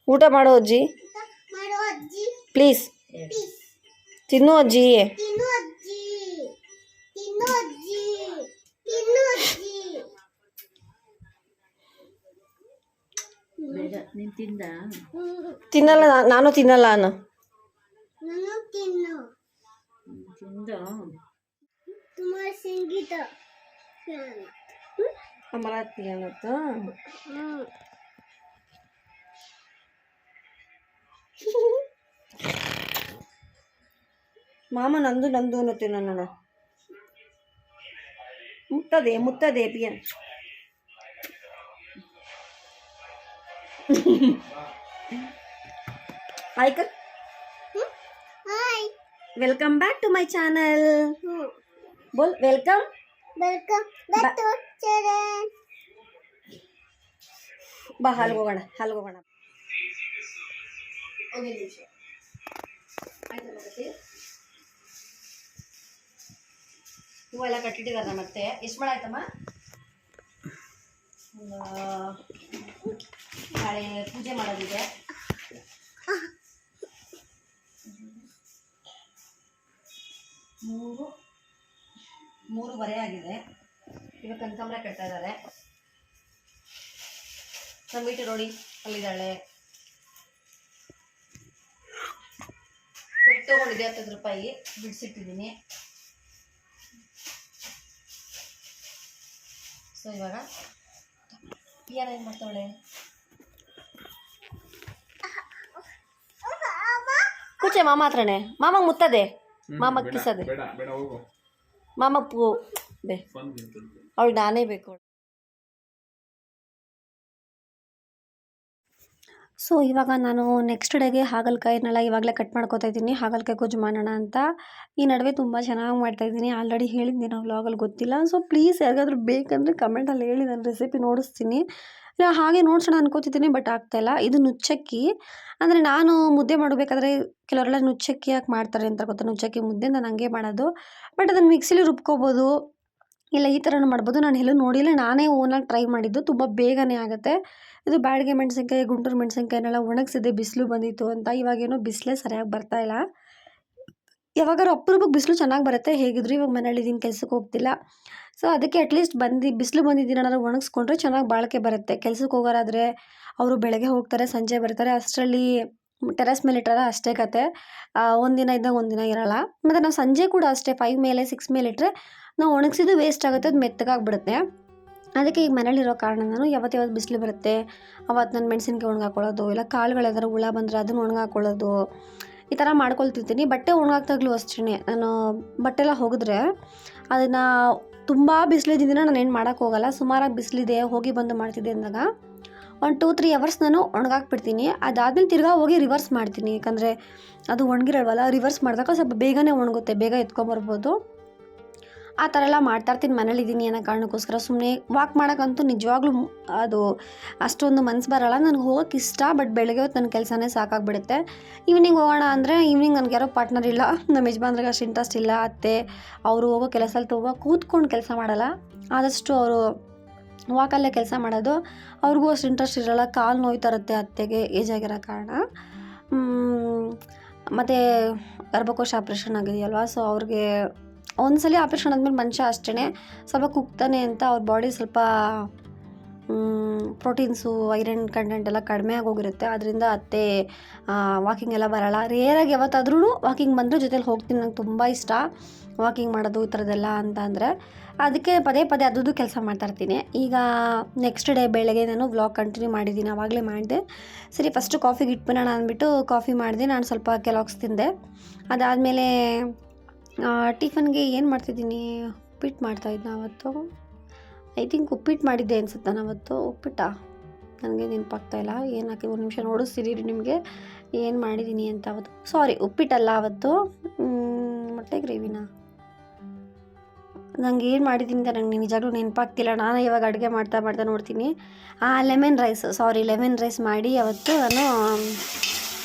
ಊಟ ಮಾಡೋ ಅಜ್ಜಿ ಪ್ಲೀಸ್ ತಿನ್ನು ಅಜ್ಜಿ. ತಿನ್ನಲ್ಲ ನಾನು ತಿನ್ನಲ್ಲ ಅನ್ನ ಅಮರಾವತಿ ಅನ್ನತ್ತು. ಮಾಮ ನಂದು ನಂದು ಅನ್ನತ್ತೆ ನನ್ನ ಮುತ್ತದೆ ಪಿಯನ್. हाय कर. Welcome back to my channel. बोल वेलकम बैक टू चैनल. बा हालಗೋಗೋಣ ಓಕೆ ನಿಮಿಷ ಆಯ್ತು ಮತ್ತೆ ಹೂವೆಲ್ಲ ಕಟ್ಟಿಟ್ಟಿದ್ದಾರೆ. ಮತ್ತೆ ಎಷ್ಟು ಮಳೆ ಆಯ್ತಮ್ಮ? ನಾಳೆ ಪೂಜೆ ಮಾಡೋದಿದೆ. ಮೂರುವರೆ ಆಗಿದೆ. ಇವಾಗ ಕನಕಾಂಬರ ಕಟ್ತಾ ಇದ್ದಾರೆ. ಸಂಗೀತ ನೋಡಿ ಅಲ್ಲಿದ್ದಾಳೆ. ಸೊಪ್ಪು ತೊಗೊಂಡಿದ್ದೆ 10 ರೂಪಾಯಿ ಬಿಡಿಸಿಟ್ಟಿದ್ದೀನಿ. ಸೊ ಇವಾಗ ಪಿಯಾನ ಏನು ಮಾಡ್ತಾವಳೆ? ಕೂಚೆ ಮಾಮ ಹತ್ರನೇ. ಮಾಮ ಮುತ್ತದೆ, ಮಾಮ ಕಿಸದೆ, ಮಾಮ ಪೂ ಬೇ ಅವಳು ನಾನೇ ಬೇಕು. ಸೊ ಇವಾಗ ನಾನು ನೆಕ್ಸ್ಟ್ ಡೇಗೆ ಹಾಗಲಕಾಯಿನೆಲ್ಲ ಇವಾಗಲೇ ಕಟ್ ಮಾಡ್ಕೋತಾ ಇದ್ದೀನಿ. ಹಾಗಲಕಾಯಿ ಗೊಜ್ಜು ಮಾಡೋಣ ಅಂತ. ಈ ನಡುವೆ ತುಂಬ ಚೆನ್ನಾಗಿ ಮಾಡ್ತಾಯಿದ್ದೀನಿ. ಆಲ್ರೆಡಿ ಹೇಳಿದ್ದೀನಿ ನಾವು ವ್ಲಾಗಲ್ಲಿ, ಗೊತ್ತಿಲ್ಲ. ಸೊ ಪ್ಲೀಸ್ ಯಾರಿಗಾದ್ರೂ ಬೇಕಂದರೆ ಕಮೆಂಟಲ್ಲಿ ಹೇಳಿ, ನಾನು ರೆಸಿಪಿ ನೋಡಿಸ್ತೀನಿ. ಇಲ್ಲ ಹಾಗೆ ನೋಡ್ಸೋಣ ಅನ್ಕೋತಿದ್ದೀನಿ, ಬಟ್ ಆಗ್ತಾಯಿಲ್ಲ. ಇದು ನುಚ್ಚಕ್ಕಿ. ಅಂದರೆ ನಾನು ಮುದ್ದೆ ಮಾಡಬೇಕಾದ್ರೆ ಕೆಲವರೆಲ್ಲ ನುಚ್ಚಕ್ಕಿ ಯಾಕೆ ಮಾಡ್ತಾರೆ ಅಂತ ಗೊತ್ತಾ? ನುಚ್ಚಕ್ಕಿ ಮುದ್ದೆ ನಾನು ಹಂಗೆ ಮಾಡೋದು. ಬಟ್ ಅದನ್ನು ಮಿಕ್ಸಿಲಿ ರುಬ್ಕೋಬೋದು, ಇಲ್ಲ ಈ ಥರನೂ ಮಾಡ್ಬೋದು. ನಾನು ಎಲ್ಲೂ ನೋಡಿಲ್ಲ, ನಾನೇ ಓನಾಗಿ ಟ್ರೈ ಮಾಡಿದ್ದು. ತುಂಬ ಬೇಗನೆ ಆಗುತ್ತೆ ಇದು. ಬ್ಯಾಡಗೆ ಮೆಣಸಿನ್ಕಾಯಿ, ಗುಂಟೂರು ಮೆಣಸಿನ್ಕಾಯಿನೆಲ್ಲ ಒಣಗಿಸಿದೆ, ಬಿಸಿಲು ಬಂದಿತ್ತು ಅಂತ. ಇವಾಗೇನೋ ಬಿಸಿಲೇ ಸರಿಯಾಗಿ ಬರ್ತಾಯಿಲ್ಲ. ಯಾವಾಗಾರು ಅಪರೂಪಕ್ಕೆ ಬಿಸಿಲು ಚೆನ್ನಾಗಿ ಬರುತ್ತೆ. ಹೇಗಿದ್ರು ಇವಾಗ ಮನೇಲಿದ್ದೀನಿ, ಕೆಲ್ಸಕ್ಕೆ ಹೋಗ್ತಿಲ್ಲ. ಸೊ ಅದಕ್ಕೆ ಅಟ್ಲೀಸ್ಟ್ ಬಿಸಿಲು ಬಂದಿದ್ದೀನಿ ಏನಾದ್ರು ಒಣಗಿಸ್ಕೊಂಡ್ರೆ ಚೆನ್ನಾಗಿ ಬಾಳಿಕೆ ಬರುತ್ತೆ. ಕೆಲ್ಸಕ್ಕೆ ಹೋಗೋರಾದರೆ ಅವರು ಬೆಳಗ್ಗೆ ಹೋಗ್ತಾರೆ, ಸಂಜೆ ಬರ್ತಾರೆ. ಅಷ್ಟರಲ್ಲಿ ಟೆರೆಸ್ ಮೇಲೆ ಇಟ್ಟರೆ ಅಷ್ಟೇ ಕತೆ. ಒಂದಿನ ಇದ್ದಾಗ ಒಂದಿನ ಇರೋಲ್ಲ. ಮತ್ತು ನಾವು ಸಂಜೆ ಕೂಡ ಅಷ್ಟೇ 5 ಮೇಲೆ 6 ಮೇಲೆ ಇಟ್ಟರೆ ನಾವು ಒಣಗಿಸಿದ್ದು ವೇಸ್ಟ್ ಆಗುತ್ತೆ, ಅದು ಮೆತ್ತಗಾಗ್ಬಿಡುತ್ತೆ. ಅದಕ್ಕೆ ಈಗ ಮನೇಲಿರೋ ಕಾರಣ ನಾನು ಯಾವತ್ತು ಬಿಸಿಲು ಬರುತ್ತೆ ಅವತ್ತು ನಾನು ಮೆಣಸಿನ್ಕಾಯಿ ಒಣಗಾಕೊಳ್ಳೋದು, ಇಲ್ಲ ಕಾಳುಗಳಾದ್ರೆ ಹುಳ ಬಂದರೆ ಅದನ್ನು ಒಣಗಾಕೊಳ್ಳೋದು, ಈ ಥರ ಮಾಡ್ಕೊಳ್ತಿರ್ತೀನಿ. ಬಟ್ಟೆ ಒಣಗಾಕ್ದಾಗಲೂ ಅಷ್ಟೇ, ನಾನು ಬಟ್ಟೆ ಎಲ್ಲ ಹೋಗಿದ್ರೆ ಅದನ್ನು ತುಂಬ ಬಿಸಿಲಿದ್ದಿನ ನಾನು ಏನು ಮಾಡೋಕ್ಕೋಗಲ್ಲ. ಸುಮಾರಾಗಿ ಬಿಸಿಲಿದೆ, ಹೋಗಿ ಬಂದು ಮಾಡ್ತಿದ್ದೆ ಅಂದಾಗ ಒಂದು 2-3 ಅವರ್ಸ್ ನಾನು ಒಣಗಾಕ್ಬಿಡ್ತೀನಿ. ಅದಾದಮೇಲೆ ತಿರ್ಗಾ ಹೋಗಿ ರಿವರ್ಸ್ ಮಾಡ್ತೀನಿ. ಯಾಕಂದರೆ ಅದು ಒಣಗಿರಲ್ವಲ್ಲ, ರಿವರ್ಸ್ ಮಾಡಿದಾಗ ಸ್ವಲ್ಪ ಬೇಗನೆ ಒಣಗುತ್ತೆ, ಬೇಗ ಎತ್ಕೊಂಬರ್ಬೋದು. ಆ ಥರ ಎಲ್ಲ ಮಾಡ್ತಾಯಿರ್ತೀನಿ. ಮನೇಲಿದ್ದೀನಿ ಅನ್ನೋ ಕಾರಣಕ್ಕೋಸ್ಕರ. ಸುಮ್ಮನೆ ವಾಕ್ ಮಾಡೋಕ್ಕಂತೂ ನಿಜವಾಗ್ಲೂ ಅದು ಅಷ್ಟೊಂದು ಮನಸ್ಸು ಬರೋಲ್ಲ. ನನಗೆ ಹೋಗೋಕ್ಕೆ ಇಷ್ಟ, ಬಟ್ ಬೆಳಗ್ಗೆ ಹೊತ್ತು ನನ್ನ ಕೆಲಸನೇ ಸಾಕಾಗ್ಬಿಡುತ್ತೆ. ಈವ್ನಿಂಗ್ ಹೋಗೋಣ ಅಂದರೆ ಈವ್ನಿಂಗ್ ನನಗೆ ಯಾರೋ ಪಾರ್ಟ್ನರ್ ಇಲ್ಲ, ನಮ್ಮ ಯಜಮಾನ್ರಿಗೆ ಅಷ್ಟು ಇಂಟ್ರೆಸ್ಟ್ ಇಲ್ಲ. ಅತ್ತೆ ಅವರು ಹೋಗೋ ಕೆಲಸದಲ್ಲಿ ತುಂಬ ಕೂತ್ಕೊಂಡು ಕೆಲಸ ಮಾಡಲ್ಲ, ಆದಷ್ಟು ಅವರು ವಾಕಲ್ಲೇ ಕೆಲಸ ಮಾಡೋದು. ಅವ್ರಿಗೂ ಅಷ್ಟು ಇಂಟ್ರೆಸ್ಟ್ ಇರೋಲ್ಲ. ಕಾಲು ನೋಯ್ತಾ ಇರುತ್ತೆ ಅತ್ತೆಗೆ, ಏಜ್ ಆಗಿರೋ ಕಾರಣ. ಮತ್ತು ಗರ್ಭಕೋಶ ಆಪ್ರೇಷನ್ ಆಗಿದೆಯಲ್ವ, ಸೊ ಅವ್ರಿಗೆ ಒಂದ್ಸಲ ಆಪ್ರೇಷನ್ ಆದಮೇಲೆ ಮನುಷ್ಯ ಅಷ್ಟೇ ಸ್ವಲ್ಪ ಕುಗ್ತಾನೆ ಅಂತ ಅವ್ರ ಬಾಡಿ ಸ್ವಲ್ಪ ಪ್ರೋಟೀನ್ಸು, ಐರನ್ ಕಂಟೆಂಟ್ ಎಲ್ಲ ಕಡಿಮೆ ಆಗೋಗಿರುತ್ತೆ. ಅದರಿಂದ ಅತ್ತೆ ವಾಕಿಂಗ್ ಎಲ್ಲ ಬರೋಲ್ಲ. ರೇರಾಗಿ ಯಾವತ್ತಾದ್ರೂ ವಾಕಿಂಗ್ ಬಂದರೆ ಜೊತೆಲಿ ಹೋಗ್ತೀನಿ. ನಂಗೆ ತುಂಬ ಇಷ್ಟ ವಾಕಿಂಗ್ ಮಾಡೋದು ಈ ಥರದ್ದೆಲ್ಲ ಅಂತ ಅಂದರೆ. ಅದಕ್ಕೆ ಪದೇ ಪದೇ ಅದು ಕೆಲಸ ಮಾಡ್ತಾಯಿರ್ತೀನಿ. ಈಗ ನೆಕ್ಸ್ಟ್ ಡೇ ಬೆಳಗ್ಗೆ ನಾನು ವ್ಲಾಗ್ ಕಂಟಿನ್ಯೂ ಮಾಡಿದ್ದೀನಿ, ಆವಾಗಲೇ ಮಾಡಿದೆ. ಸರಿ ಫಸ್ಟು ಕಾಫಿಗೆ ಇಟ್ಬಿಡೋಣ ಅಂದ್ಬಿಟ್ಟು ಕಾಫಿ ಮಾಡಿದೆ. ನಾನು ಸ್ವಲ್ಪ ಕೆಲಾಕ್ಸ್ ತಿಂದೆ. ಅದಾದಮೇಲೆ ಟಿಫನ್ಗೆ ಏನು ಮಾಡ್ತಿದ್ದೀನಿ, ಉಪ್ಪಿಟ್ಟು ಮಾಡ್ತಾಯಿದ್ದೆ ಅವತ್ತು. ಐ ಥಿಂಕ್ ಉಪ್ಪಿಟ್ಟು ಮಾಡಿದ್ದೆ ಅನ್ಸುತ್ತೆ ನಾನು ಅವತ್ತು. ಉಪ್ಪಿಟ್ಟ ನನಗೆ ನೆನಪಾಗ್ತಾಯಿಲ್ಲ, ಏನು ಹಾಕಿ ಒಂದು ನಿಮಿಷ ನೋಡಿಸ್ತೀರಿ ನಿಮಗೆ ಏನು ಮಾಡಿದ್ದೀನಿ ಅಂತ. ಅವತ್ತು ಸಾರಿ ಉಪ್ಪಿಟ್ಟಲ್ಲ, ಅವತ್ತು ಮೊಟ್ಟೆ ಗ್ರೇವಿನ. ನಂಗೆ ಏನು ಮಾಡಿದ್ದೀನಿ ಅಂತ ನಂಗೆ ನಿಜವಾಗ್ಲೂ ನೆನಪಾಗ್ತಿಲ್ಲ. ನಾನು ಇವಾಗ ಅಡುಗೆ ಮಾಡ್ತಾ ನೋಡ್ತೀನಿ. ಲೆಮನ್ ರೈಸ್ ಮಾಡಿ ಅವತ್ತು ನಾನು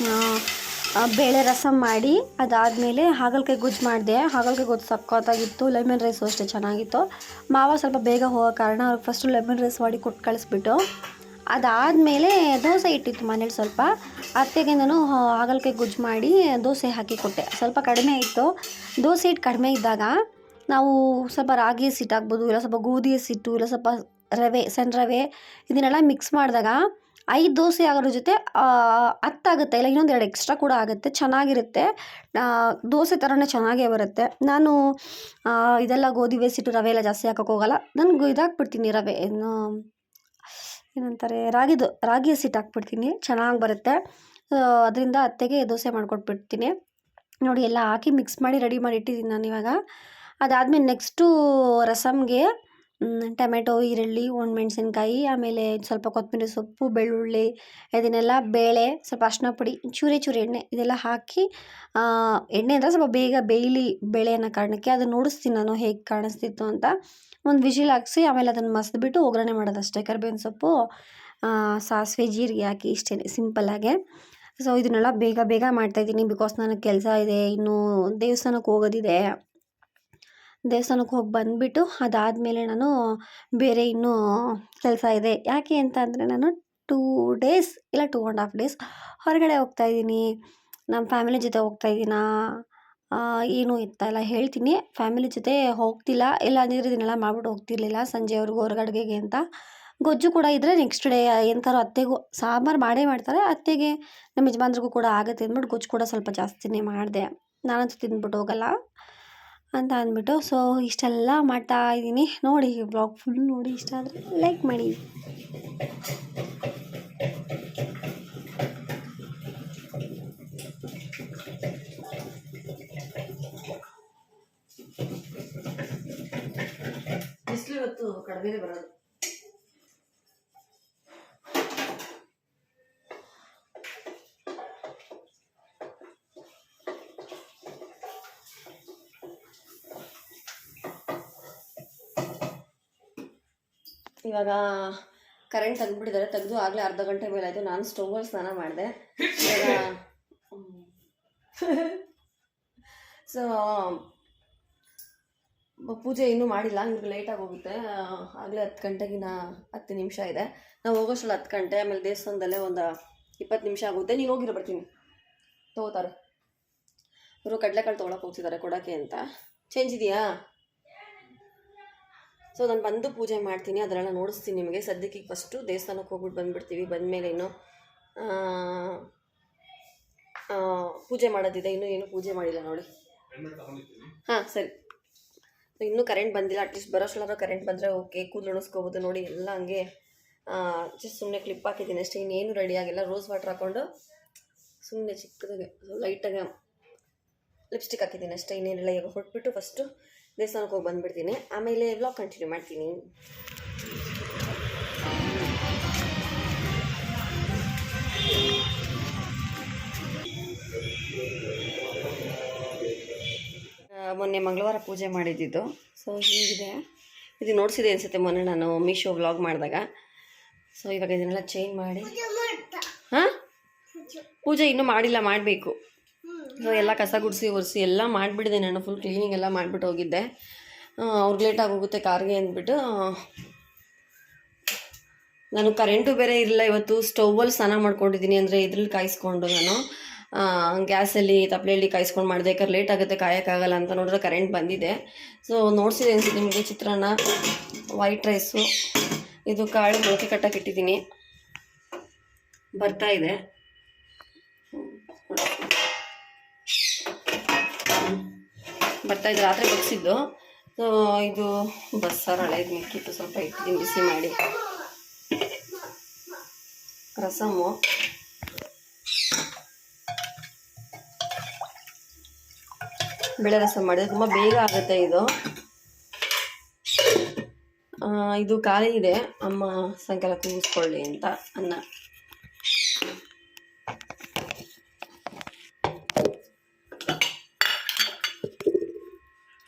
ಬೇಳೆ ರಸಮ್ ಮಾಡಿ, ಅದಾದಮೇಲೆ ಹಾಗಲಕಾಯಿ ಗೊಜ್ಜು ಮಾಡಿದೆ. ಹಾಗಲಕಾಯಿ ಗೊಜ್ಜು ಸಕ್ಕತ್ತಾಗಿತ್ತು. ಲೆಮನ್ ರೈಸು ಅಷ್ಟೇ ಚೆನ್ನಾಗಿತ್ತು. ಮಾವ ಸ್ವಲ್ಪ ಬೇಗ ಹೋಗೋ ಕಾರಣ ಅವ್ರಿಗೆ ಫಸ್ಟು ಲೆಮನ್ ರೈಸ್ ಮಾಡಿ ಕೊಟ್ಟು ಕಳಿಸ್ಬಿಟ್ಟು ಅದಾದಮೇಲೆ ದೋಸೆ ಇಟ್ಟಿತ್ತು ಮನೇಲಿ ಸ್ವಲ್ಪ, ಅತ್ತೆಗೆ ನಾನು ಹಾಗಲಕಾಯಿ ಗೊಜ್ಜು ಮಾಡಿ ದೋಸೆ ಹಾಕಿ ಕೊಟ್ಟೆ. ಸ್ವಲ್ಪ ಕಡಿಮೆ ಇತ್ತು. ದೋಸೆ ಹಿಟ್ಟು ಕಡಿಮೆ ಇದ್ದಾಗ ನಾವು ಸ್ವಲ್ಪ ರಾಗಿ ಹಸಿಟ್ಟು ಹಾಕ್ಬೋದು, ಇಲ್ಲ ಸ್ವಲ್ಪ ಗೋಧಿ ಹಸಿಟ್ಟು, ಇಲ್ಲ ಸ್ವಲ್ಪ ರವೆ, ಸಣ್ಣ ರವೆ ಇದನ್ನೆಲ್ಲ ಮಿಕ್ಸ್ ಮಾಡಿದಾಗ 5 ದೋಸೆ ಆಗೋದ್ರ ಜೊತೆ 10 ಆಗುತ್ತೆ, ಇಲ್ಲ ಇನ್ನೊಂದು 2 ಎಕ್ಸ್ಟ್ರಾ ಕೂಡ ಆಗುತ್ತೆ, ಚೆನ್ನಾಗಿರುತ್ತೆ. ದೋಸೆ ಥರನೇ ಚೆನ್ನಾಗೇ ಬರುತ್ತೆ. ನಾನು ಇದೆಲ್ಲ ಗೋಧಿ ಹಸಿಟ್ಟು ರವೆ ಎಲ್ಲ ಜಾಸ್ತಿ ಹಾಕೋಕೆ ಹೋಗಲ್ಲ. ನಾನು ಇದಾಕ್ಬಿಡ್ತೀನಿ, ರವೆ ಏನಂತಾರೆ ರಾಗಿ ಹಸಿಟ್ಟು ಹಾಕ್ಬಿಡ್ತೀನಿ, ಚೆನ್ನಾಗಿ ಬರುತ್ತೆ. ಅದರಿಂದ ಅತ್ತೆಗೆ ದೋಸೆ ಮಾಡಿಕೊಟ್ಬಿಡ್ತೀನಿ. ನೋಡಿ ಎಲ್ಲ ಹಾಕಿ ಮಿಕ್ಸ್ ಮಾಡಿ ರೆಡಿ ಮಾಡಿ ಇಟ್ಟಿದ್ದೀನಿ ನಾನು ಇವಾಗ. ಅದಾದಮೇಲೆ ನೆಕ್ಸ್ಟು ರಸಮ್ಗೆ ಟೊಮೆಟೊ, ಈರುಳ್ಳಿ, ಒಣಮೆಣ್ಸಿನ್ಕಾಯಿ, ಆಮೇಲೆ ಸ್ವಲ್ಪ ಕೊತ್ತಂಬರಿ ಸೊಪ್ಪು, ಬೆಳ್ಳುಳ್ಳಿ, ಇದನ್ನೆಲ್ಲ ಬೇಳೆ, ಸ್ವಲ್ಪ ಅರಿಶಿನ ಪುಡಿ, ಚೂರಿ ಎಣ್ಣೆ ಇದೆಲ್ಲ ಹಾಕಿ, ಎಣ್ಣೆ ಅಂದರೆ ಸ್ವಲ್ಪ ಬೇಗ ಬೇಯಲಿ ಬೇಳೆ ಅನ್ನೋ ಕಾರಣಕ್ಕೆ ಅದನ್ನು ನೋಡಿಸ್ತೀನಿ ನಾನು ಹೇಗೆ ಕಾಣಿಸ್ತಿತ್ತು ಅಂತ. ಒಂದು ವಿಜಿಲ್ ಹಾಕಿಸಿ ಆಮೇಲೆ ಅದನ್ನು ಮಸ್ದ್ಬಿಟ್ಟು ಒಗ್ಗರಣೆ ಮಾಡೋದಷ್ಟೇ. ಕರಿಬೇವಿನ ಸೊಪ್ಪು, ಸಾಸಿವೆ, ಜೀರಿಗೆ ಹಾಕಿ ಇಷ್ಟೇ ಸಿಂಪಲ್ಲಾಗೆ. ಸೊ ಇದನ್ನೆಲ್ಲ ಬೇಗ ಮಾಡ್ತಾಯಿದ್ದೀನಿ, ಬಿಕಾಸ್ ನನಗೆ ಕೆಲಸ ಇದೆ, ಇನ್ನೂ ದೇವಸ್ಥಾನಕ್ಕೆ ಹೋಗೋದಿದೆ. ದೇವಸ್ಥಾನಕ್ಕೆ ಹೋಗಿ ಬಂದುಬಿಟ್ಟು ಅದಾದಮೇಲೆ ನಾನು ಬೇರೆ ಇನ್ನೂ ಕೆಲಸ ಇದೆ. ಯಾಕೆ ಅಂತ ಅಂದರೆ ನಾನು 2 ಡೇಸ್ ಇಲ್ಲ 2.5 ಡೇಸ್ ಹೊರಗಡೆ ಹೋಗ್ತಾಯಿದ್ದೀನಿ. ನಮ್ಮ ಫ್ಯಾಮಿಲಿ ಜೊತೆ ಹೋಗ್ತಾಯಿದ್ದೀನಾ ಏನು ಇತ್ತಲ್ಲ ಹೇಳ್ತೀನಿ. ಫ್ಯಾಮಿಲಿ ಜೊತೆ ಹೋಗ್ತಿಲ್ಲ, ಇಲ್ಲ ಅಂದಿದ್ರೆ ಇದನ್ನೆಲ್ಲ ಮಾಡ್ಬಿಟ್ಟು ಹೋಗ್ತಿರ್ಲಿಲ್ಲ ಸಂಜೆವರೆಗೂ ಹೊರಗಡೆಗೆ ಅಂತ. ಗೊಜ್ಜು ಕೂಡ ಇದ್ದರೆ ನೆಕ್ಸ್ಟ್ ಡೇ ಎಂತಾರು ಅತ್ತೆಗೂ ಸಾಂಬಾರು ಮಾಡ್ತಾರೆ, ಅತ್ತೆಗೆ ನಮ್ಮ ಯಜಮಾನ್ರಿಗೂ ಕೂಡ ಆಗುತ್ತೆ ಅಂದ್ಬಿಟ್ಟು ಗೊಜ್ಜು ಕೂಡ ಸ್ವಲ್ಪ ಜಾಸ್ತಿನೇ ಮಾಡಿದೆ. ನಾನಂತೂ ತಿಂದ್ಬಿಟ್ಟು ಹೋಗಲ್ಲ ಅಂತ ಅಂದ್ಬಿಟ್ಟು. ಸೊ ಇಷ್ಟೆಲ್ಲ ಮಾಡ್ತಾ ಇದ್ದೀನಿ. ನೋಡಿ ಬ್ಲಾಗ್ ಫುಲ್ ನೋಡಿ, ಇಷ್ಟ ಆದರೆ ಲೈಕ್ ಮಾಡಿ. ಬಿಸಿಲು ಇವತ್ತು ಕಡಿಮೆ ಬರೋದು. ಇವಾಗ ಕರೆಂಟ್ ತೆಗ್ದುಬಿಟ್ಟಿದ್ದಾರೆ, ತೆಗೆದು ಆಗಲೇ ಅರ್ಧ ಗಂಟೆ ಮೇಲೆ ಆಯಿತು. ನಾನು ಸ್ಟೌವಲ್ಲಿ ಸ್ನಾನ ಮಾಡಿದೆ. ಸೊ ಪೂಜೆ ಇನ್ನೂ ಮಾಡಿಲ್ಲ, ಇವ್ರಿಗೆ ಲೇಟಾಗಿ ಹೋಗುತ್ತೆ. ಆಗಲೇ 10 ಗಂಟೆಗಿನ 10 ನಿಮಿಷ ಇದೆ. ನಾವು ಹೋಗೋಷ್ಟಲ್ಲ 10 ಗಂಟೆ, ಆಮೇಲೆ ದೇವಸ್ಥಾನದಲ್ಲೇ ಒಂದು 20 ನಿಮಿಷ ಆಗುತ್ತೆ. ನೀನು ಹೋಗಿರೋ ಬರ್ತೀನಿ, ತೊಗೋತಾರೆ. ಇವರು ಕಡಲೆಕಾಳು ತೊಗೊಳಕ್ಕೆ ಹೋಗ್ತಿದ್ದಾರೆ ಕೊಡೋಕ್ಕೆ ಅಂತ. ಚೇಂಜ್ ಇದೆಯಾ? ಸೊ ನಾನು ಬಂದು ಪೂಜೆ ಮಾಡ್ತೀನಿ, ಅದರೆಲ್ಲ ನೋಡಿಸ್ತೀನಿ ನಿಮಗೆ. ಸದ್ಯಕ್ಕೆ ಫಸ್ಟು ದೇವಸ್ಥಾನಕ್ಕೆ ಹೋಗ್ಬಿಟ್ಟು ಬಂದುಬಿಡ್ತೀವಿ. ಬಂದಮೇಲೆ ಇನ್ನು ಪೂಜೆ ಮಾಡೋದಿದೆ, ಇನ್ನೂ ಪೂಜೆ ಮಾಡಿಲ್ಲ ನೋಡಿ. ಹಾಂ ಸರಿ. ಇನ್ನೂ ಕರೆಂಟ್ ಬಂದಿಲ್ಲ, ಅಟ್ಲೀಸ್ಟ್ ಬರೋಷ್ಟಲ್ಲಾದ್ರೂ ಕರೆಂಟ್ ಬಂದರೆ ಓಕೆ, ಕೂದಲು ಉಣಿಸ್ಕೋಬೋದು. ನೋಡಿ ಎಲ್ಲ ಹಂಗೆ ಜಸ್ಟ್ ಸುಮ್ಮನೆ ಕ್ಲಿಪ್ ಹಾಕಿದ್ದೀನಿ ಅಷ್ಟೇ, ಇನ್ನೇನು ರೆಡಿ ಆಗಿಲ್ಲ. ರೋಸ್ ವಾಟ್ರ್ ಹಾಕ್ಕೊಂಡು ಸುಮ್ಮನೆ ಚಿಕ್ಕದಾಗೆ ಲೈಟಾಗೆ ಲಿಪ್ಸ್ಟಿಕ್ ಹಾಕಿದ್ದೀನಿ ಅಷ್ಟೇ, ಇನ್ನೇನಿಲ್ಲ. ಈಗ ಹೊಟ್ಬಿಟ್ಟು ಫಸ್ಟು ದೇವಸ್ಥಾನಕ್ಕೆ ಹೋಗಿ ಬಂದುಬಿಡ್ತೀನಿ, ಆಮೇಲೆ ವ್ಲಾಗ್ ಕಂಟಿನ್ಯೂ ಮಾಡ್ತೀನಿ. ಮೊನ್ನೆ ಮಂಗಳವಾರ ಪೂಜೆ ಮಾಡಿದ್ದಿದ್ದು. ಸೊ ಹೀಗಿದೆ, ಇದು ನೋಡಿಸಿದೆ ಅನಿಸುತ್ತೆ ಮೊನ್ನೆ ನಾನು ಮೀಶೋ ವ್ಲಾಗ್ ಮಾಡಿದಾಗ. ಸೊ ಇವಾಗ ಇದನ್ನೆಲ್ಲ ಚೇಂಜ್ ಮಾಡಿ, ಹಾಂ ಪೂಜೆ ಇನ್ನೂ ಮಾಡಿಲ್ಲ, ಮಾಡಬೇಕು. ಸೊ ಎಲ್ಲ ಕಸ ಗುಡಿಸಿ ಒರೆಸಿ ಎಲ್ಲ ಮಾಡಿಬಿಡಿದೆ ನಾನು. ಫುಲ್ ಕ್ಲೀನಿಂಗ್ ಎಲ್ಲ ಮಾಡಿಬಿಟ್ಟು ಹೋಗಿದ್ದೆ. ಅವ್ರಿಗೆ ಲೇಟಾಗಿ ಹೋಗುತ್ತೆ ಕಾರ್ಗೆ ಅಂದ್ಬಿಟ್ಟು. ನಾನು ಕರೆಂಟು ಬೇರೆ ಇರಲಿಲ್ಲ ಇವತ್ತು. ಸ್ಟೌವಲ್ಲಿ ಸ್ನಾನ ಮಾಡ್ಕೊಂಡಿದ್ದೀನಿ, ಅಂದರೆ ಇದ್ರಲ್ಲಿ ಕಾಯಿಸ್ಕೊಂಡು ನಾನು ಗ್ಯಾಸಲ್ಲಿ ತಪ್ಪಲೆಯಲ್ಲಿ ಕಾಯಿಸ್ಕೊಂಡು ಮಾಡಿದೆ. ಯಾಕಂದ್ರೆ ಲೇಟ್ ಆಗುತ್ತೆ, ಕಾಯೋಕ್ಕಾಗಲ್ಲ ಅಂತ. ನೋಡಿದ್ರೆ ಕರೆಂಟ್ ಬಂದಿದೆ. ಸೊ ನೋಡಿಸಿದೆ ಅನಿಸುತ್ತೆ ನಿಮಗೆ. ಚಿತ್ರಾನ್ನ, ವೈಟ್ ರೈಸು, ಇದು ಕಾಳು ಮೊಳಕೆ ಕಟ್ಟಕ್ಕೆ ಇಟ್ಟಿದ್ದೀನಿ, ಬರ್ತಾಯಿದೆ. ರಾತ್ರಿ ಬಗ್ಸಿದ್ದು. ಸೊ ಇದು ಬಸ್ಸಾರು ಹಳೇದು ಮಿಕ್ಕಿತ್ತು, ಸ್ವಲ್ಪ ಇಟ್ಟಿದ್ದೀನಿ ಬಿಸಿ ಮಾಡಿ. ರಸಮ್ಮು, ಬೇಳೆ ರಸಮ್ ಮಾಡಿದೆ, ತುಂಬ ಬೇಗ ಆಗುತ್ತೆ ಇದು. ಇದು ಖಾಲಿ ಇದೆ, ಅಮ್ಮ ಸಾಯಂಕಾಲ ಕೂಗಿಸ್ಕೊಳ್ಳಿ ಅಂತ ಅನ್ನ.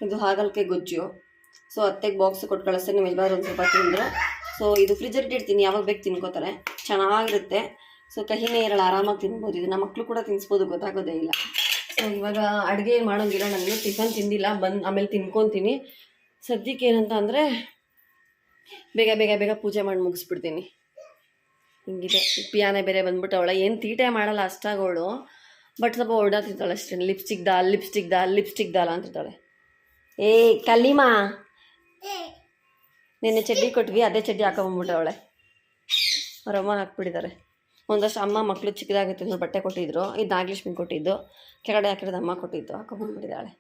ಇದು ಹಾಗಲಕಾಯಿ ಗೊಜ್ಜು. ಸೊ ಅತ್ತೆಗೆ ಬಾಕ್ಸ್ ಕೊಟ್ಟು ಕಳಿಸ್ತೀನಿ, ನಿಮ್ಮ ಎಲ್ಲರೂ ಒಂದು ಸ್ವಲ್ಪ ತಿಂದರು. ಸೊ ಇದು ಫ್ರಿಜ್ಜಲ್ಲಿ ಇಡ್ತೀನಿ, ಯಾವಾಗ ಬೇಕು ತಿನ್ಕೋತಾರೆ, ಚೆನ್ನಾಗಿರುತ್ತೆ. ಸೊ ಕಹಿನೇ ಇರಲ್ಲ, ಆರಾಮಾಗಿ ತಿನ್ಬೋದು. ಇದು ನಮ್ಮ ಮಕ್ಕಳು ಕೂಡ ತಿನ್ನಿಸ್ಬೋದು, ಗೊತ್ತಾಗೋದೇ ಇಲ್ಲ. ಸೊ ಇವಾಗ ಅಡುಗೆ ಮಾಡೋಂಗಿಲ್ಲ, ನಾನು ಟಿಫನ್ ತಿಂದಿಲ್ಲ, ಆಮೇಲೆ ತಿನ್ಕೊತೀನಿ. ಸದ್ಯಕ್ಕೆ ಏನಂತ ಅಂದರೆ ಬೇಗ ಪೂಜೆ ಮಾಡಿ ಮುಗಿಸ್ಬಿಡ್ತೀನಿ. ಹಿಂಗಿದೆ. ಪಿಯಾನೆ ಬೇರೆ ಬಂದ್ಬಿಟ್ಟು ಅವಳ ಏನು ತೀಟೆ ಮಾಡಲ್ಲ ಅಷ್ಟಾಗವಳು, ಬಟ್ ಸ್ವಲ್ಪ ಹೊಡೆದಾಗ್ತಿರ್ತಾಳೆ ಅಷ್ಟೇ. ಲಿಪ್ಸ್ಟಿಕ್ ದಾಲ ಅಂತಿರ್ತಾಳೆ. ಏ ಕಲಿಮಾ, ನಿನ್ನೆ ಚಡ್ಡಿ ಕೊಟ್ವಿ, ಅದೇ ಚಡ್ಡಿ ಹಾಕೊಂಬಂದ್ಬಿಟ್ಟವಳೆ. ಅವರಮ್ಮ ಹಾಕ್ಬಿಟ್ಟಿದ್ದಾರೆ. ಒಂದಷ್ಟು ಅಮ್ಮ ಮಕ್ಕಳು ಚಿಕ್ಕದಾಗಿತ್ತು ಬಟ್ಟೆ ಕೊಟ್ಟಿದ್ರು, ಇದು ನಾಗಲಕ್ಷ್ಮಿ ಕೊಟ್ಟಿದ್ದು, ಕೆಳಗಡೆ ಹಾಕಿರೋದು ಅಮ್ಮ ಕೊಟ್ಟಿದ್ದು, ಹಾಕೊಂಬಂದ್ಬಿಟ್ಟಿದ್ದಾಳೆ.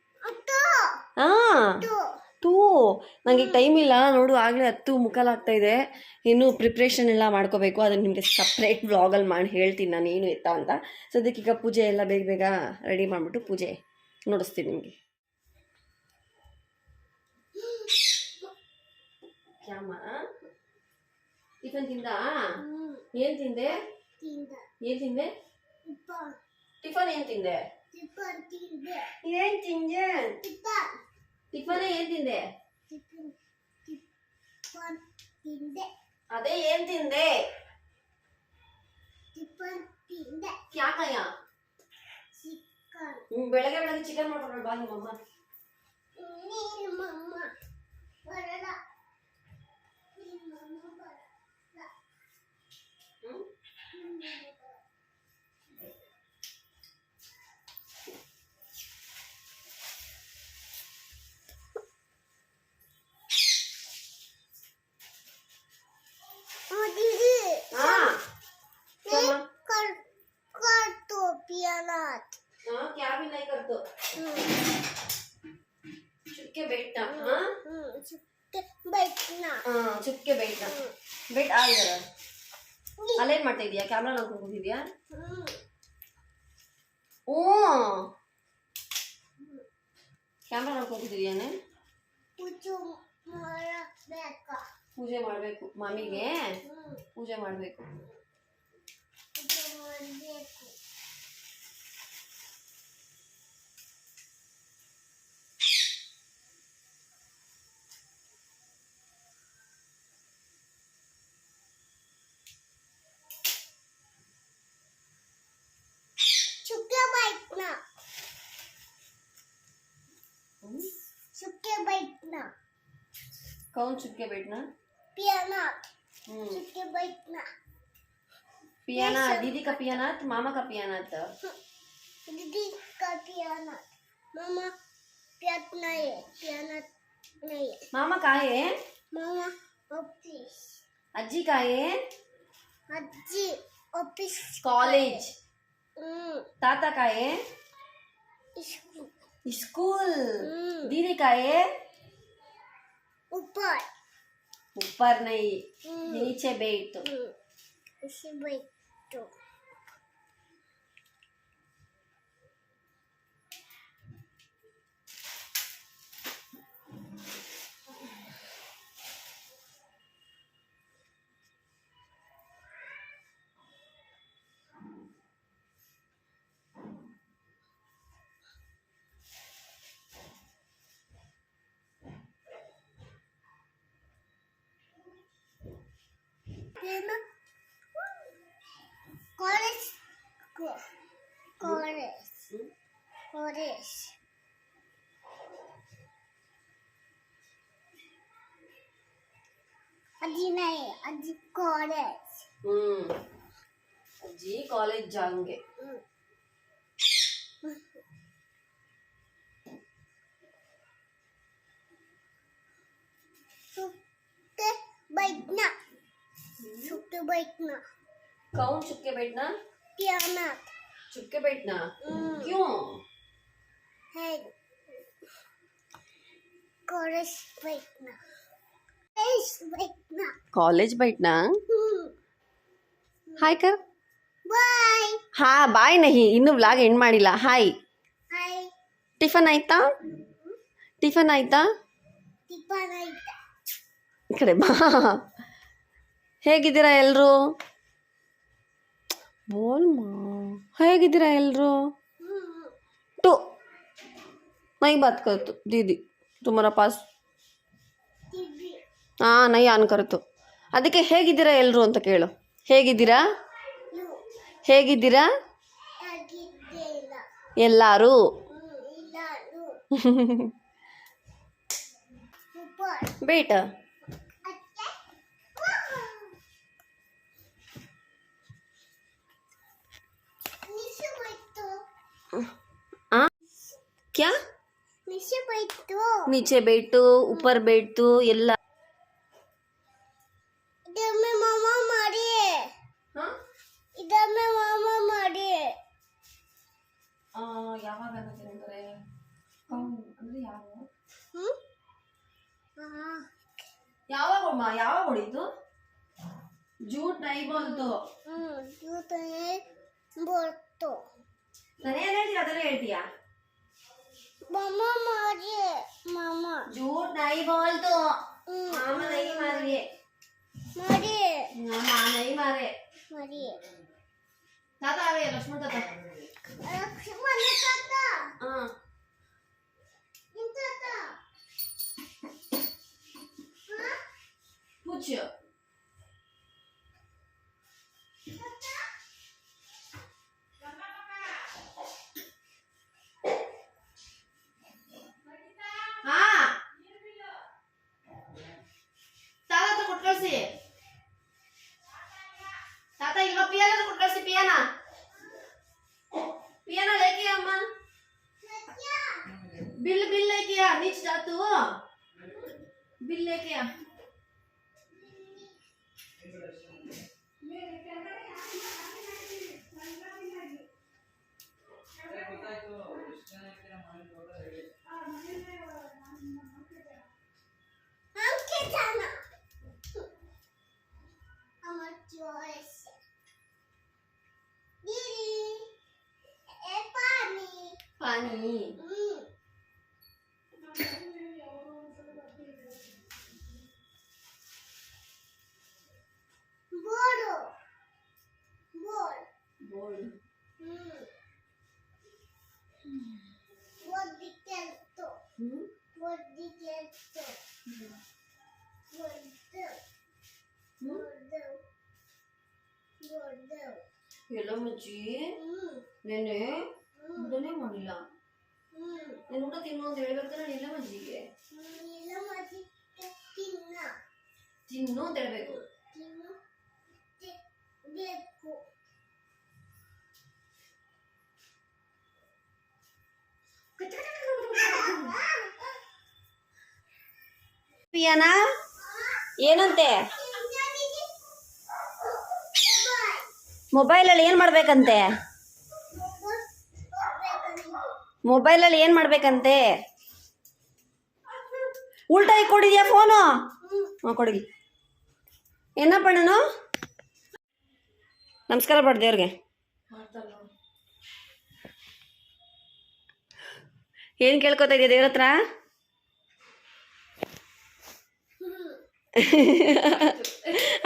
ಹಾಂ ತೂ ನನಗೆ ಟೈಮ್ ಇಲ್ಲ ನೋಡು, ಆಗಲೇ 10 ಮುಕ್ಕಾಲಾಗ್ತಾಯಿದೆ. ಇನ್ನೂ ಪ್ರಿಪ್ರೇಷನ್ ಎಲ್ಲ ಮಾಡ್ಕೋಬೇಕು. ಅದನ್ನು ನಿಮಗೆ ಸಪ್ರೇಟ್ ವ್ಲಾಗಲ್ಲಿ ಮಾಡಿ ಹೇಳ್ತೀನಿ ನಾನು ಏನು ಎತ್ತ ಅಂತ. ಸದ್ಯಕ್ಕೆ ಈಗ ಪೂಜೆ ಎಲ್ಲ ಬೇಗ ರೆಡಿ ಮಾಡಿಬಿಟ್ಟು ಪೂಜೆ ನೋಡಿಸ್ತೀನಿ ನಿಮಗೆ. ಕ್ಯಾಮ ಟಿಫನ್ ತಿಂದ? ಏನು ತಿಂದೆ? ಟಿಫನ್ ಏನು ತಿಂದೆ? ಏನು ತಿಂದೆ? ಟಿಫನ್ ಏನು ತಿಂದೆ? ಅದೇ ಏನು ತಿಂದೆ? ಯಾಕಯ್ಯ ಬೆಳಗ್ಗೆ ಚಿಕನ್ ಮಾಡ್ಕೊಂಡ್ರೆ ಬಾ ನಿಮ್ಮಮ್ಮ. क्या भी नहीं कर दो चुपके बैठना. ಚುಪ್ಕೆ बैठना बैठ आ इधर. ಅಲ್ಲೇನ್ ಮಾಡ್ತಾ ಇದೀಯಾ? ಕ್ಯಾಮ್ರಾ ನೋಡ್ಕೊಂಡು ಕೂತಿದ್ಯಾ? ಓ ಕ್ಯಾಮ್ರಾ ನೋಡ್ಕೊಂಡು ಕೂತಿದ್ಯಾನೆ. ಪೂಜೆ ಮಾಡಬೇಕು ಮಾಮಿಗೆ, ಪೂಜೆ ಮಾಡಬೇಕು. कौन चुपके बैठना? पियाना. चुपके बैठना. पियाना दीदी का पियाना, मामा का पियाना. दीदी का पियाना, मामा पियाना नहीं. मामा का है? मामा ऑफिस. अज्जी का है? अज्जी ऑफिस कॉलेज. ताता का है? स्कूल. दीदी का है? ऊपर नहीं, नीचे बैठो. कॉलेज अजी नहीं, अजी कॉलेज. अजी कॉलेज जाएंगे. चुपके बैठना. चुपके बैठना. कौन चुपके बैठना? पियाना. चुपके बैठना. क्यों है? कॉलेज बैठना. कॉलेज बैठना. हाय कर. बाय. हाँ बाय नहीं, इನ್ನು ವ್ಲಾಗ್ ಎಂಡ್ ಮಾಡಿಲ್ಲ. ಹಾಯ್. ಹಾಯ್. ಟಿಫನ್ ಆಯ್ತಾ? ಟಿಫನ್ ಆಯ್ತಾ? ಟಿಫನ್ ಆಯ್ತಾ. ಈ ಕಡೆ ಬಾ. ಹೇಗಿದ್ದೀರಾ ಎಲ್ಲರೂ? ಬೋಲ್ಮಾ. ಹೇಗಿದ್ದೀರಾ ಎಲ್ಲರೂ? तो नहीं बात कर तो दीदी तुम्हारा पास. हाँ नहीं ಆನ್ ಕರೆತು. ಅದಕ್ಕೆ ಹೇಗಿದ್ದೀರಾ ಎಲ್ಲರೂ ಅಂತ ಕೇಳು. ಹೇಗಿದ್ದೀರಾ? ಹೇಗಿದ್ದೀರಾ ಎಲ್ಲರೂ? ಬೇಟ क्या नीचे बैठो ऊपर बैठो ಎಲ್ಲ ಮಾಮಾ ಮಾಡಿ ಇದನ್ನ ಮಾಮಾ ಮಾಡಿ ಯಾವಾಗ ಅಂದ್ರೆ ಯಾವಾಗ ಹೊಡಿತು ಜೂಟ್ ನೈ ಬಂತು ಜೂಟ್ ನೈ ಬಂತು ನಾನೇನು ಹೇಳ್ತೀಯ ಅದನ್ನೇ ಹೇಳ್ತೀಯಾ ಮಾಮಾ ಮಾಡಿ ಮಾಮಾ ಜೂಟ್ ನೈ बोलतो मामा नहीं मारिए ಮಾಡಿ मामा नहीं मारे ಮಾಡಿ ताता आवे लक्ष्मण ताता हाँ पूछ हाँ ताता तो कुट कळसी ताता इल्वा पियाना तो कुट कळसी पियाना पियाना लेके अम्मा बिल बिल लेके आ नीचे जा तू बिल लेके आ पानी बोल ಎಲ್ಲಮ್ಮಜ್ಜಿ ನೆನೆ ಊಟನೇ ಮಾಡಿಲ್ಲ నేను ಊಟ ತಿನ್ನು ಅಂತ ಹೇಳ್ಬೇಕು ನಾನು ಎಲ್ಲಮ್ಮಜ್ಜಿಗೆ ತಿನ್ನು ಅಂತ ಹೇಳ್ಬೇಕು ಪಿಯಾನಾ ಏನಂತೆ ಮೊಬೈಲಲ್ಲಿ ಏನು ಮಾಡ್ಬೇಕಂತೆ ಮೊಬೈಲಲ್ಲಿ ಏನು ಮಾಡ್ಬೇಕಂತೆ ಉಲ್ಟಾ ಕೊಡಿದ್ಯಾ ಫೋನು ಹಾಂ ಕೊಡಿ ಏನ ಪಣ್ಣನು ನಮಸ್ಕಾರ ಪಡ್ ದೇವ್ರಿಗೆ ಏನು ಕೇಳ್ಕೊತಾ ಇದೆಯಾ ದೇವ್ರ ಹತ್ರ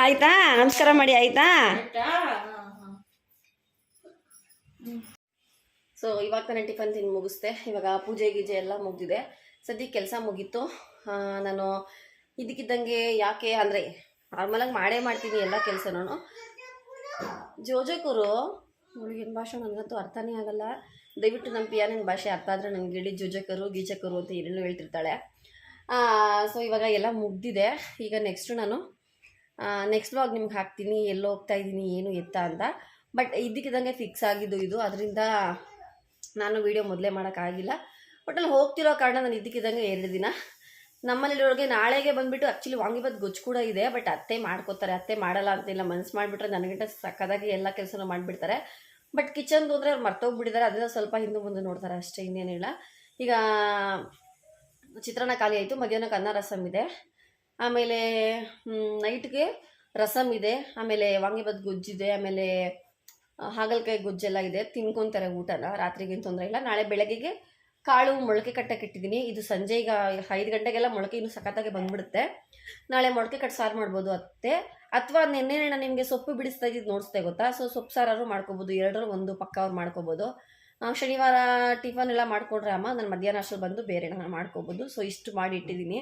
ಆಯ್ತಾ ನಮಸ್ಕಾರ ಮಾಡಿ ಆಯ್ತಾ ಸೊ ಇವಾಗ ತಾನೇ ಟಿಫನ್ ತಿಂದು ಮುಗಿಸ್ದೆ ಇವಾಗ ಪೂಜೆ ಗೀಜೆ ಎಲ್ಲ ಮುಗಿದಿದೆ ಸದ್ಯಕ್ಕೆ ಕೆಲಸ ಮುಗೀತು ನಾನು ಇದಕ್ಕಿದ್ದಂಗೆ ಯಾಕೆ ಅಂದರೆ ನಾರ್ಮಲಾಗಿ ಮಾಡೇ ಮಾಡ್ತೀನಿ ಎಲ್ಲ ಕೆಲಸನೂ ಜೋಜಕರು ಅವಳಿಗೇನು ಭಾಷೆ ನನಗಂತೂ ಅರ್ಥನೇ ಆಗಲ್ಲ ದಯವಿಟ್ಟು ನಮ್ಮ ಪಿಯಾನಿನ ಭಾಷೆ ಅರ್ಥ ಆದರೆ ನನಗೆ ಹೇಳಿ ಜೋಜಕರು ಗೀಚಕರು ಅಂತ ಏನೇನು ಹೇಳ್ತಿರ್ತಾಳೆ ಸೊ ಇವಾಗ ಎಲ್ಲ ಮುಗ್ದಿದೆ ಈಗ ನೆಕ್ಸ್ಟು ನಾನು ನೆಕ್ಸ್ಟ್ ವ್ಲಾಗ್ ನಿಮ್ಗೆ ಹಾಕ್ತೀನಿ ಎಲ್ಲೋ ಹೋಗ್ತಾ ಇದ್ದೀನಿ ಏನು ಎತ್ತ ಅಂತ ಬಟ್ ಇದಕ್ಕಿದ್ದಂಗೆ ಫಿಕ್ಸ್ ಆಗಿದ್ದು ಇದು ಅದರಿಂದ ನಾನು ವೀಡಿಯೋ ಮೊದಲೇ ಮಾಡೋಕ್ಕಾಗಿಲ್ಲ ಬಟ್ ಅಲ್ಲಿ ಹೋಗ್ತಿರೋ ಕಾರಣ ನಾನು ಇದಕ್ಕಿದ್ದಂಗೆ 2 ದಿನ ನಮ್ಮಲ್ಲಿರೋರಿಗೆ ನಾಳೆಗೆ ಬಂದುಬಿಟ್ಟು ಆ್ಯಕ್ಚುಲಿ ವಾಂಗಿಬಾತ್ ಗೊಜ್ಜು ಕೂಡ ಇದೆ ಬಟ್ ಅತ್ತೆ ಮಾಡ್ಕೋತಾರೆ ಅತ್ತೆ ಮಾಡಲ್ಲ ಅಂತಿಲ್ಲ ಮನ್ಸು ಮಾಡಿಬಿಟ್ರೆ ನನಗಿಂತ ಸಕ್ಕದಾಗಿ ಎಲ್ಲ ಕೆಲಸನೂ ಮಾಡಿಬಿಡ್ತಾರೆ ಬಟ್ ಕಿಚನ್ದು ಅಂದರೆ ಅವ್ರು ಮರ್ತೋಗ್ಬಿಟ್ಟಿದ್ದಾರೆ ಅದರಿಂದ ಸ್ವಲ್ಪ ಹಿಂದೆ ಮುಂದೆ ನೋಡ್ತಾರೆ ಅಷ್ಟೇ ಇನ್ನೇನಿಲ್ಲ ಈಗ ಚಿತ್ರಾನ್ನ ಖಾಲಿ ಆಯಿತು ಮಧ್ಯಾಹ್ನಕ್ಕೆ ಅನ್ನ ರಸಮ್ ಇದೆ ಆಮೇಲೆ ನೈಟ್ಗೆ ರಸಮ್ ಇದೆ ಆಮೇಲೆ ವಾಂಗಿಬಾತ್ ಗೊಜ್ಜಿದೆ ಆಮೇಲೆ ಹಾಗಲಕಾಯಿ ಗೊಜ್ಜೆಲ್ಲ ಇದೆ ತಿನ್ಕೊತಾರೆ ಊಟನ ರಾತ್ರಿಗೇನು ತೊಂದರೆ ಇಲ್ಲ ನಾಳೆ ಬೆಳಗ್ಗೆಗೆ ಕಾಳು ಮೊಳಕೆ ಕಟ್ಟಕ್ಕೆ ಇಟ್ಟಿದ್ದೀನಿ ಇದು ಸಂಜೆ ಈಗ 5 ಗಂಟೆಗೆಲ್ಲ ಮೊಳಕೆ ಇನ್ನೂ ಸಖತ್ತಾಗಿ ಬಂದುಬಿಡುತ್ತೆ ನಾಳೆ ಮೊಳಕೆ ಕಟ್ಟು ಸಾರು ಮಾಡ್ಬೋದು ಅತ್ತೆ ಅಥವಾ ನೆನ್ನೆ ನಾನು ನಿಮಗೆ ಸೊಪ್ಪು ಬಿಡಿಸ್ತಾ ಇದ್ದಿದ್ದು ನೋಡಿಸ್ದೆ ಗೊತ್ತಾ ಸೊ ಸೊಪ್ಪು ಸಾರು ಮಾಡ್ಕೋಬೋದು 2ರಲ್ಲಿ 1 ಪಕ್ಕ ಅವ್ರು ಮಾಡ್ಕೋಬೋದು ಶನಿವಾರ ಟಿಫನ್ ಎಲ್ಲ ಮಾಡಿಕೊಂಡ್ರೆ ಅಮ್ಮ ನಾನು ಮಧ್ಯಾಹ್ನ ಅಷ್ಟರಲ್ಲಿ ಬಂದು ಬೇರೆ ನಾನು ಮಾಡ್ಕೋಬೋದು ಸೊ ಇಷ್ಟು ಮಾಡಿ ಇಟ್ಟಿದ್ದೀನಿ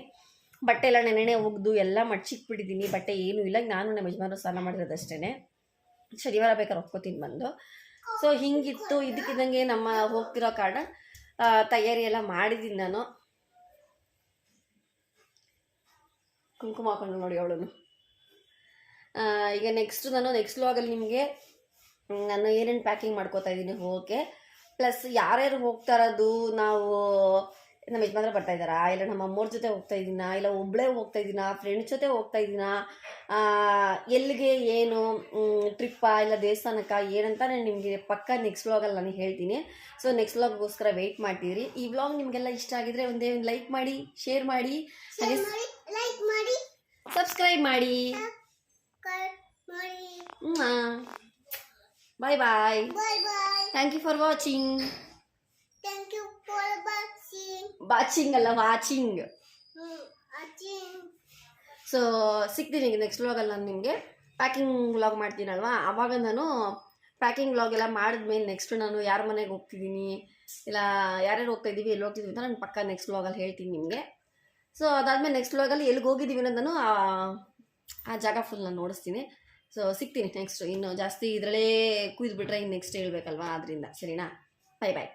ಬಟ್ಟೆ ಎಲ್ಲ ನೆನೆ ಒಗ್ದು ಎಲ್ಲ ಮಡ್ಚಿಕ್ಬಿಟ್ಟಿದ್ದೀನಿ ಬಟ್ಟೆ ಏನೂ ಇಲ್ಲ ನಾನು ನಮ್ಮ ಯಜಮಾನರು ಸ್ನಾನ ಮಾಡಿರೋದಷ್ಟೇ ಶನಿವಾರ ಬೇಕಾದ್ರೆ ಒಪ್ಕೋತೀನಿ ಬಂದು ಸೊ ಹಿಂಗಿತ್ತು ಇದಕ್ಕಿದ್ದಂಗೆ ನಮ್ಮ ಹೋಗ್ತಿರೋ ಕಾರಣ ತಯಾರಿ ಎಲ್ಲ ಮಾಡಿದ್ದೀನಿ ನಾನು ಕುಂಕುಮ ಹಾಕೊಂಡು ನೋಡಿ ಅವಳನ್ನು ಈಗ ನೆಕ್ಸ್ಟ್ ವ್ಲಾಗಲ್ಲಿ ನಿಮಗೆ ನಾನು ಏನೇನು ಪ್ಯಾಕಿಂಗ್ ಮಾಡ್ಕೋತಾ ಇದ್ದೀನಿ ಹೋಗೋಕ್ಕೆ ಪ್ಲಸ್ ಯಾರ್ಯಾರು ಹೋಗ್ತಾ ಇರೋದು, ನಾವು ನಮ್ಮ ಯಜಮಾನ್ರು ಬರ್ತಾ ಇದ್ದಾರಾ, ಇಲ್ಲ ನಮ್ಮ ಅಮ್ಮವ್ರ ಜೊತೆ ಹೋಗ್ತಾ ಇದ್ದೀನಾ, ಇಲ್ಲ ಒಬ್ಬಳೇ ಹೋಗ್ತಾ ಇದ್ದೀನಾ, ಫ್ರೆಂಡ್ಸ್ ಜೊತೆ ಹೋಗ್ತಾ ಇದ್ದೀನಾ, ಎಲ್ಲಿಗೆ ಏನು ಟ್ರಿಪ್ಪಾ ಇಲ್ಲ ದೇವಸ್ಥಾನಕ್ಕ ಏನಂತ ನಾನು ನಿಮಗೆ ಪಕ್ಕ ನೆಕ್ಸ್ಟ್ ವ್ಲಾಗಲ್ಲಿ ನಾನು ಹೇಳ್ತೀನಿ. ಸೊ ನೆಕ್ಸ್ಟ್ ವ್ಲಾಗ್ಗೋಸ್ಕರ ವೆಯ್ಟ್ ಮಾಡ್ತಿದ್ರಿ. ಈ ವ್ಲಾಗ್ ನಿಮಗೆಲ್ಲ ಇಷ್ಟ ಆಗಿದ್ರೆ ಒಂದೇ ಒಂದು ಲೈಕ್ ಮಾಡಿ, ಶೇರ್ ಮಾಡಿ, ಹಾಗೆ ಲೈಕ್ ಮಾಡಿ, ಸಬ್ಸ್ಕ್ರೈಬ್ ಮಾಡಿ. ಮಾಡಿ. Bye bye. Bye bye. Thank you for watching. Thank you for watching. Watching ಅಲ್ಲ, ವಾಚಿಂಗ್. ವಾಚಿಂಗ್. ಸೊ ಸಿಗ್ತೀನಿ ನೆಕ್ಸ್ಟ್ ವ್ಲಾಗಲ್ಲಿ. ನಾನು ನಿಮಗೆ ಪ್ಯಾಕಿಂಗ್ ವ್ಲಾಗ್ ಮಾಡ್ತೀನಲ್ವಾ, ಆವಾಗ ನಾನು ಪ್ಯಾಕಿಂಗ್ ವ್ಲಾಗ್ ಎಲ್ಲ ಮಾಡಿದ್ಮೇಲೆ ನೆಕ್ಸ್ಟ್ ನಾನು ಯಾರ ಮನೆಗೆ ಹೋಗ್ತಿದ್ದೀನಿ, ಇಲ್ಲ ಯಾರ್ಯಾರು ಹೋಗ್ತಾ ಇದ್ದೀವಿ, ಎಲ್ಲಿ ಹೋಗ್ತಿದ್ದೀವಿ ಅಂತ ನಾನು ಪಕ್ಕ ನೆಕ್ಸ್ಟ್ ವ್ಲಾಗಲ್ಲಿ ಹೇಳ್ತೀನಿ ನಿಮಗೆ. ಸೊ ಅದಾದಮೇಲೆ ನೆಕ್ಸ್ಟ್ ವ್ಲಾಗಲ್ಲಿ ಎಲ್ಲಿಗೆ ಹೋಗಿದ್ದೀವಿ ಅನ್ನೋದನ್ನು ಆ ಜಾಗ ಫುಲ್ ನಾನು ನೋಡಿಸ್ತೀನಿ. ಸೊ ಸಿಗ್ತೀನಿ ನೆಕ್ಸ್ಟ್. ಇನ್ನು ಜಾಸ್ತಿ ಇದರಲ್ಲೇ ಕುಯ್ದುಬಿಟ್ರೆ ಇನ್ನು ನೆಕ್ಸ್ಟ್ ಹೇಳ್ಬೇಕಲ್ವಾ, ಅದರಿಂದ. ಸರಿನಾ? ಬಾಯ್ ಬಾಯ್.